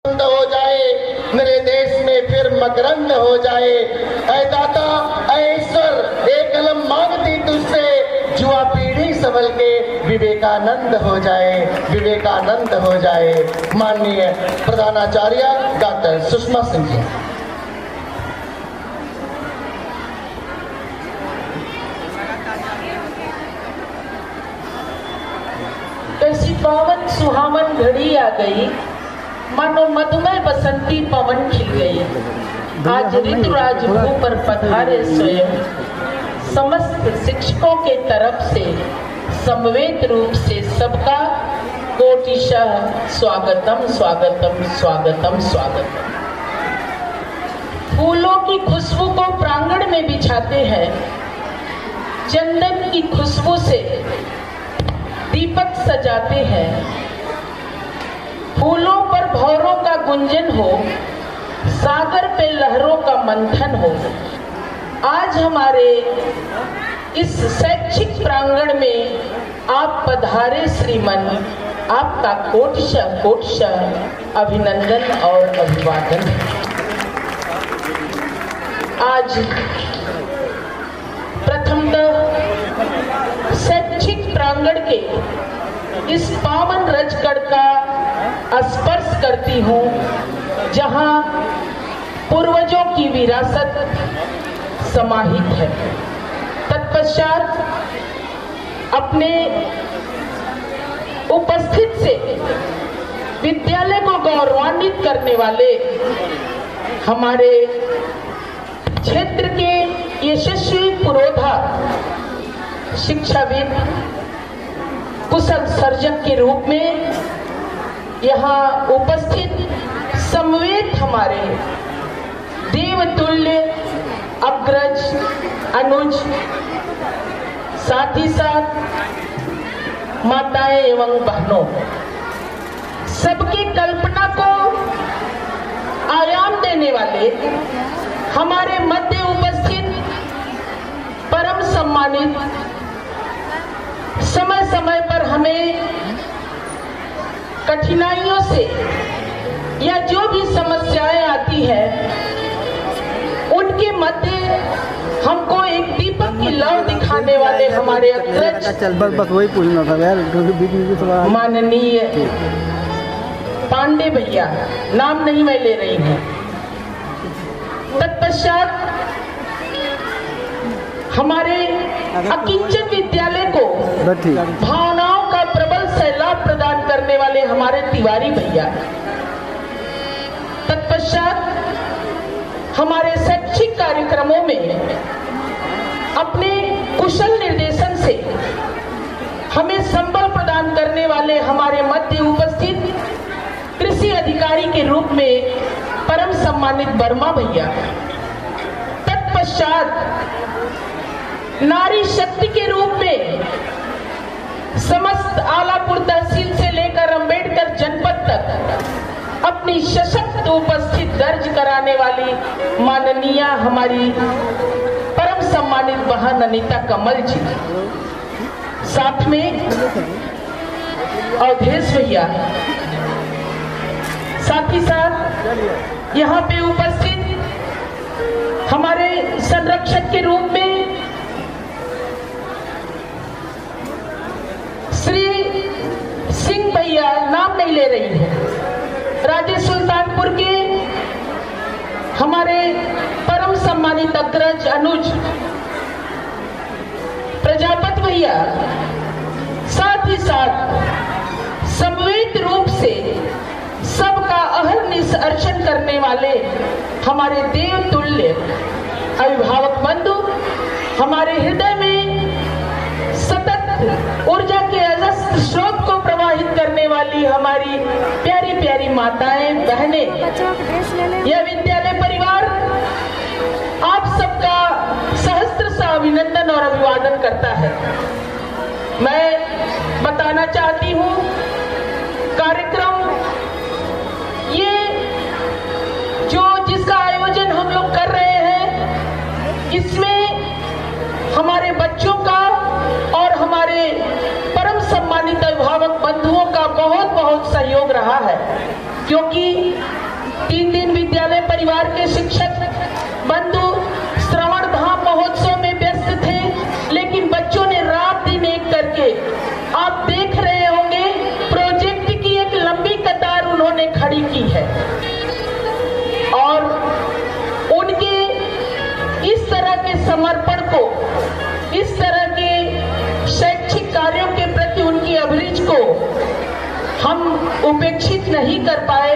हो जाए, मेरे देश में फिर मकरंद हो जाए। ऐ दाता ऐ ईश्वर, एक कलम मांगती तुझसे, युवा पीढ़ी संभल के विवेकानंद हो जाए, विवेकानंद हो जाए। माननीय प्रधानाचार्य डॉक्टर सुषमा सिंह जी। कैसी पावन सुहावन घड़ी आ गई, मानो मधुमय बसंती पवन खिल गई। आज ऋतुराज भू पर पधारे स्वयं, समस्त शिक्षकों के तरफ से समवेत रूप से सबका कोटिशः स्वागतम स्वागतम स्वागतम स्वागतम। फूलों की खुशबू को प्रांगण में बिछाते हैं, चंदन की खुशबू से दीपक सजाते हैं। फूलों पर भौरों का गुंजन हो, सागर पे लहरों का मंथन हो। आज हमारे इस शैक्षिक प्रांगण में आप पधारे श्रीमन, आपका कोटिशः कोटिशः अभिनंदन और अभिवादन। आज प्रथमतः शैक्षिक प्रांगण के इस पावन रजकड़ का स्पर्श करती हूँ, जहाँ पूर्वजों की विरासत समाहित है। तत्पश्चात अपने उपस्थित से विद्यालय को गौरवान्वित करने वाले हमारे क्षेत्र के यशस्वी पुरोधा शिक्षाविद, कुशल सर्जक के रूप में यहाँ उपस्थित समवेत हमारे देवतुल्य अग्रज अनुज, साथ ही साथ माताएं एवं बहनों, सबकी कल्पना को आयाम देने वाले हमारे मध्य उपस्थित परम सम्मानित, समय समय पर हमें कठिनाइयों से या जो भी समस्याएं आती है, उनके मध्य हमको एक दीपक की लौ दिखाने वाले हमारे अग्रज बस वही पूछना था यार, माननीय पांडे भैया, नाम नहीं मैं ले रही हूँ। तत्पश्चात हमारे अकिंचन विद्यालय को भावनाओं का प्रबल सैलाब प्रदान करने वाले हमारे तिवारी भैया। तत्पश्चात हमारे शैक्षिक कार्यक्रमों में अपने कुशल निर्देशन से हमें संबल प्रदान करने वाले हमारे मध्य उपस्थित कृषि अधिकारी के रूप में परम सम्मानित वर्मा भैया। तत्पश्चात नारी शक्ति के रूप में समस्त आलापुर तहसील से लेकर अंबेडकर जनपद तक अपनी सशक्त उपस्थित दर्ज कराने वाली माननीय हमारी परम सम्मानित बहन अनीता कमल जी, साथ में अवधेश भैया, साथ ही साथ यहाँ पे उपस्थित हमारे संरक्षक के रूप में श्री सिंह भैया, नाम नहीं ले रही है, राजेश सुल्तानपुर के हमारे परम सम्मानित अग्रज अनुज प्रजापत भैया, साथ ही साथ समवेत रूप से सबका अहर्निश अर्चन करने वाले हमारे देवतुल्य अभिभावक बंधु, हमारे हृदय में सतत ऊर्जा के अजस्त्र स्रोत को प्रवाहित करने वाली हमारी प्यारी प्यारी माताएं, बहनें, यह विद्यालय परिवार आप सबका सहस्त्र सा अभिनंदन और अभिवादन करता है। मैं बताना चाहती हूँ, कार्यक्रम ये जो जिसका आयोजन हम लोग कर रहे हैं, इसमें हमारे बच्चों का और हमारे परम सम्मानित अभिभावक बंधुओं का बहुत बहुत सहयोग रहा है। क्योंकि 3 दिन विद्यालय परिवार के शिक्षक बंधु श्रवण धाम महोत्सव में व्यस्त थे, लेकिन बच्चों ने रात दिन एक करके, आप देख रहे होंगे, प्रोजेक्ट की एक लंबी कतार उन्होंने खड़ी की है। और उनके इस तरह के समर्पण को, इस तरह के शैक्षिक कार्यों के प्रति उनकी अभिरुचि को हम उपेक्षित नहीं कर पाए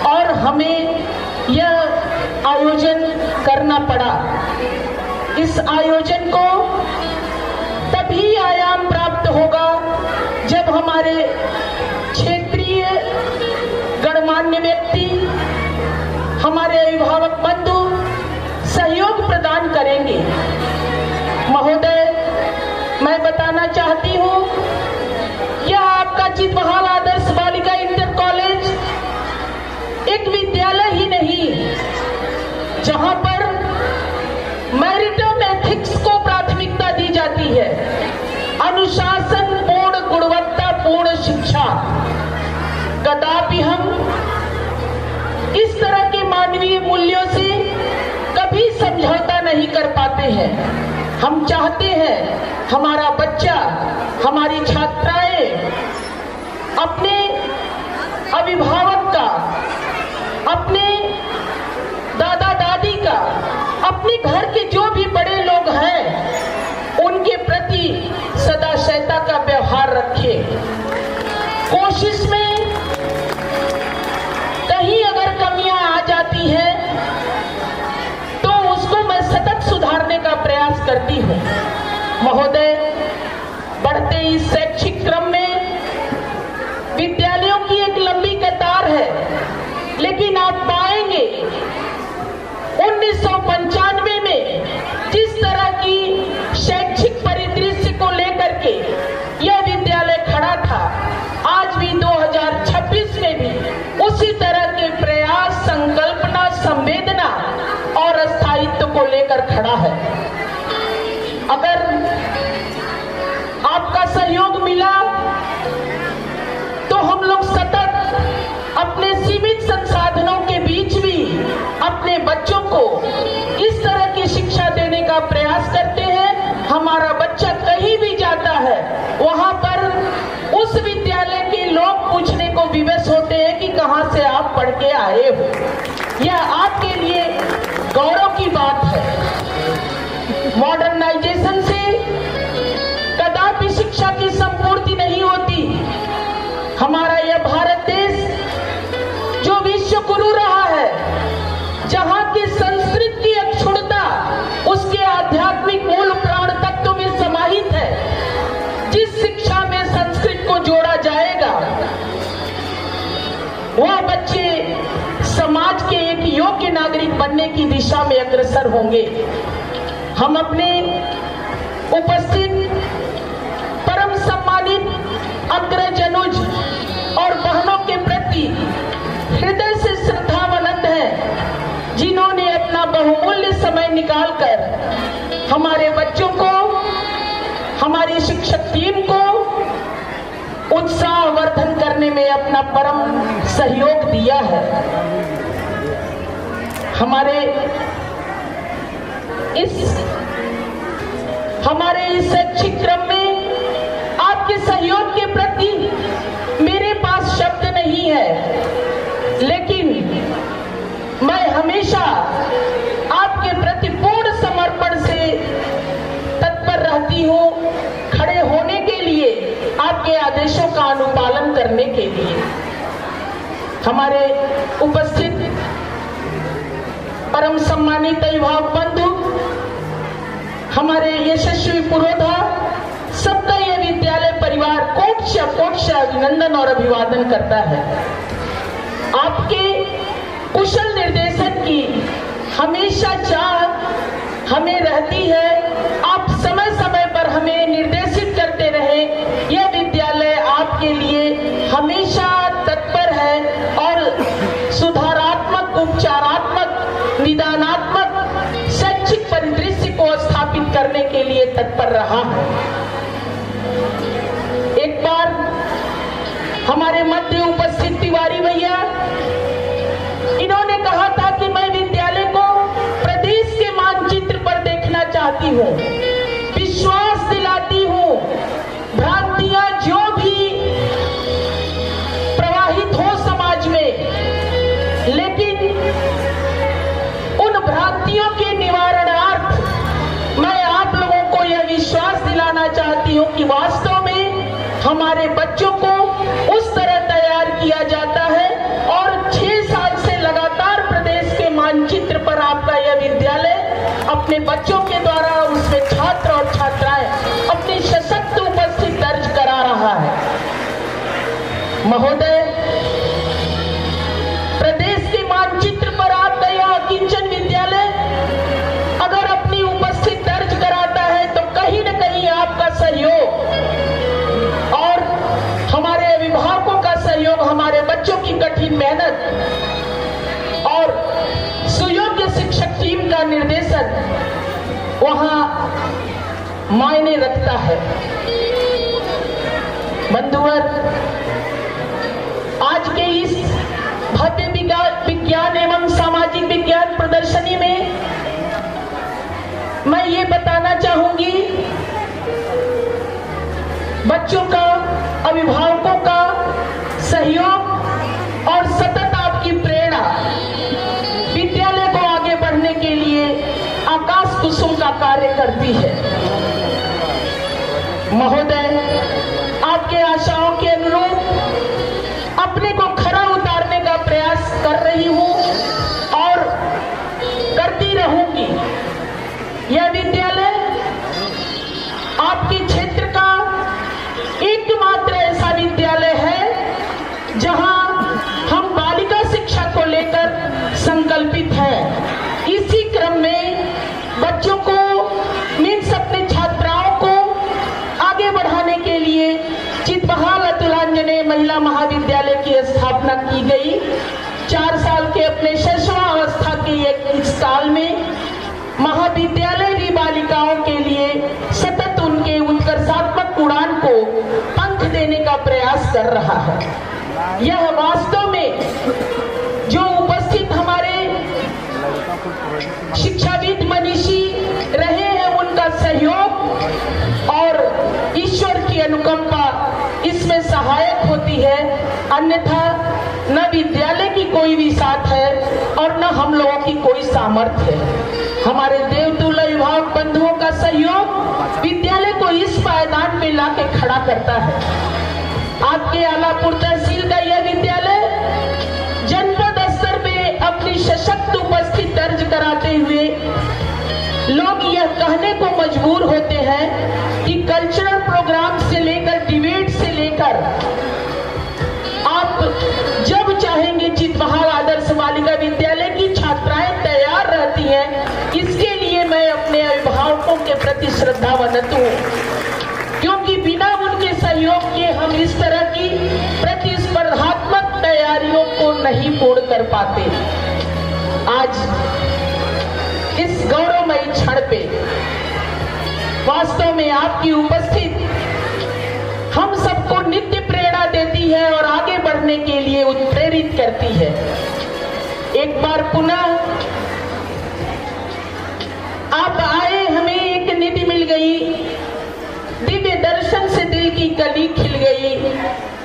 और हमें यह आयोजन करना पड़ा। इस आयोजन को तभी आयाम प्राप्त होगा जब हमारे क्षेत्रीय गणमान्य व्यक्ति, हमारे अभिभावक बंधु सहयोग प्रदान करेंगे। महोदय, मैं बताना चाहती हूँ, यह आपका चितबहाल आदर्श बालिका इंटर कॉलेज एक विद्यालय ही नहीं, जहां पर मैरिटोमैथिक्स को प्राथमिकता दी जाती है, अनुशासन पूर्ण गुणवत्तापूर्ण शिक्षा। कदापि हम इस तरह के मानवीय मूल्यों से कभी समझौता नहीं कर पाते हैं। हम चाहते हैं हमारा बच्चा, हमारी छात्राएं अपने अभिभावक का, अपने दादा दादी का, अपने घर के जो भी बड़े लोग हैं उनके प्रति सदाशयता का व्यवहार रखें। कोशिश में कहीं अगर कमियां आ जाती हैं तो उसको मैं सतत सुधारने का प्रयास करती हूं। महोदय, बढ़ते इस शैक्षिक क्रम में विद्यालयों की एक लंबी कतार है, लेकिन आप पाएंगे 1995 में जिस तरह की शैक्षिक परिदृश्य को लेकर के यह विद्यालय खड़ा था, आज भी 2026 में भी उसी तरह के प्रयास, संकल्पना, संवेदना और स्थायित्व को लेकर खड़ा है। अगर आपका सहयोग मिला तो हम लोग सतत अपने सीमित संसाधनों के बीच भी अपने बच्चों को इस तरह की शिक्षा देने का प्रयास करते हैं। हमारा बच्चा कहीं भी जाता है, वहां पर उस विद्यालय के लोग पूछने को विवश होते हैं कि कहां से आप पढ़ के आए हो। यह आपके लिए गौरव की बात है। मॉडर्नाइजेशन से कदापि शिक्षा की संपूर्ति नहीं होती। हमारा यह भारत देश जो विश्व गुरु रहा है, जहां की संस्कृत की अक्षुण्णता उसके आध्यात्मिक मूल प्राण तत्व में समाहित है, जिस शिक्षा में संस्कृत को जोड़ा जाएगा वह बच्चे समाज के एक योग्य नागरिक बनने की दिशा में अग्रसर होंगे। हम अपने उपस्थित परम सम्मानित अग्रजनुज और बहनों के प्रति हृदय से श्रद्धावंत हैं, जिन्होंने अपना बहुमूल्य समय निकालकर हमारे बच्चों को, हमारी शिक्षक टीम को उत्साहवर्धन करने में अपना परम सहयोग दिया है। हमारे इस शैक्षिक क्रम में आपके सहयोग के प्रति मेरे पास शब्द नहीं है, लेकिन मैं हमेशा आपके प्रति पूर्ण समर्पण से तत्पर रहती हूँ, खड़े होने के लिए, आपके आदेशों का अनुपालन करने के लिए। हमारे उपस्थित परम सम्मानित अभिभावक बंधु, हमारे यशस्वी पुरोधा, सबका यह विद्यालय परिवार कोट से अभिनंदन और अभिवादन करता है। आपके कुशल निर्देशन की हमेशा चाह हमें रहती है। आप समय समय पर हमें निर्देशित करते रहे। यह विद्यालय आपके लिए हमेशा तत्पर है और सुधारात्मक, उपचारात्मक, निदानात्मक शैक्षिक परिदृश्य को स्थापित करने के लिए तत्पर रहा है। एक बार हमारे मध्य उपस्थित तिवारी भैया हूँ, विश्वास दिलाती हूँ, भ्रांतियां जो भी प्रवाहित हो समाज में, लेकिन उन भ्रांतियों के निवारणार्थ मैं आप लोगों को यह विश्वास दिलाना चाहती हूँ कि वास्तव में हमारे बच्चों को उस तरह तैयार किया जाता है और 6 साल से लगातार प्रदेश के मानचित्र पर आपका यह विद्यालय अपने बच्चों के द्वारा उसमें छात्र और छात्राएं अपनी सशक्त उपस्थिति दर्ज करा रहा है। महोदय, प्रदेश के मानचित्र पर आपका यह किंचन विद्यालय अगर अपनी उपस्थिति दर्ज कराता है तो कहीं न कहीं आपका सहयोग और हमारे अभिभावकों का सहयोग, हमारे बच्चों की कठिन मेहनत और सुयोग्य शिक्षक टीम का निर्देशन वहां मायने रखता है। बंधुवर, आज के इस भव्य विज्ञान एवं सामाजिक विज्ञान प्रदर्शनी में मैं ये बताना चाहूंगी, बच्चों का, अभिभावकों का सहयोग और सतत आपकी प्रेरणा विद्यालय को आगे बढ़ने के लिए आकाश कुसुम का कार्य करती है। महोदय, आपके आशाओं के अनुरूप अपने को खरा उतारने का प्रयास कर रही हूं और करती रहूंगी। यह विद्यालय आपके क्षेत्र का एकमात्र ऐसा विद्यालय है जहां हम बालिका शिक्षा को लेकर संकल्पित हैं। इसी क्रम में बच्चों को, मीन्स अपने छात्राओं को आगे बढ़ाने के लिए चितबहाल अतुलांजने महिला महाविद्यालय की स्थापना की गई। 4 साल के अपने शैशवावस्था के इस काल में महाविद्यालय भी बालिकाओं के लिए सतत उनके उत्कर्षात्मक उड़ान को पंख देने का प्रयास कर रहा है। यह वास्तव में जो उपस्थित हमारे शिक्षाविद मनीषी रहे हैं, उनका सहयोग और ईश्वर की अनुकंपा इसमें सहायक होती है। अन्यथा न विद्यालय की कोई भी साथ है और न हम लोगों की कोई सामर्थ्य है। हमारे देवतुल्य अभिभावक बंधुओं का सहयोग विद्यालय को इस पायदान में लाके खड़ा करता है। आपके आलापुर तहसील का यह विद्यालय जनपद स्तर पे अपनी सशक्त उपस्थिति दर्ज कराते हुए लोग यह कहने को मजबूर होते हैं कि कल्चरल प्रोग्राम से लेकर डिबेट से लेकर आप जब चाहेंगे चितबहाल आदर्श बालिका विद्यालय की छात्राएं तैयार रहती हैं। इसके लिए मैं अपने अभिभावकों के प्रति श्रद्धावंत हूँ, क्योंकि बिना उनके सहयोग के हम इस तरह की प्रतिस्पर्धात्मक तैयारियों को नहीं पूर्ण कर पाते। आज इस गौरवमयी क्षण पे वास्तव में आपकी उपस्थिति हम सबको नित्य प्रेरणा देती है और आगे बढ़ने के लिए उत्प्रेरित करती है। एक बार पुनः आप आए, हमें एक निधि मिल गई, दिव्य दर्शन से दिल की कली खिल गई।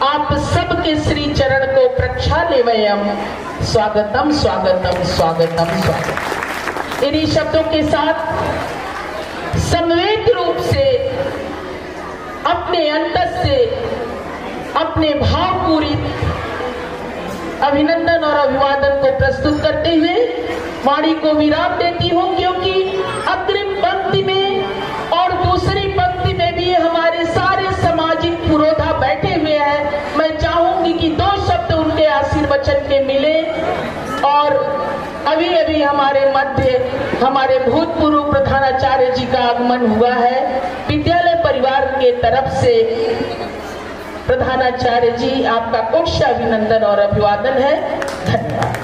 आप सबके श्री चरण को प्रक्षाले वयम स्वागतम स्वागतम स्वागतम स्वागतम। इन्हीं शब्दों के साथ समवेत रूप से अपने अंतस से अपने भावपूरित अभिनंदन और अभिवादन को प्रस्तुत करते हुए वाणी को विराम देती हूँ, क्योंकि अग्रिम पंक्ति में और दूसरी पंक्ति में भी हमारे सारे सामाजिक पुरोधा बैठे हुए हैं। मैं चाहूंगी कि 2 शब्द उनके आशीर्वचन के मिले। और अभी अभी हमारे मध्य हमारे भूतपूर्व प्रधानाचार्य जी का आगमन हुआ है। विद्यालय परिवार के तरफ से प्रधानाचार्य जी, आपका कोटि अभिनंदन और अभिवादन है। धन्यवाद।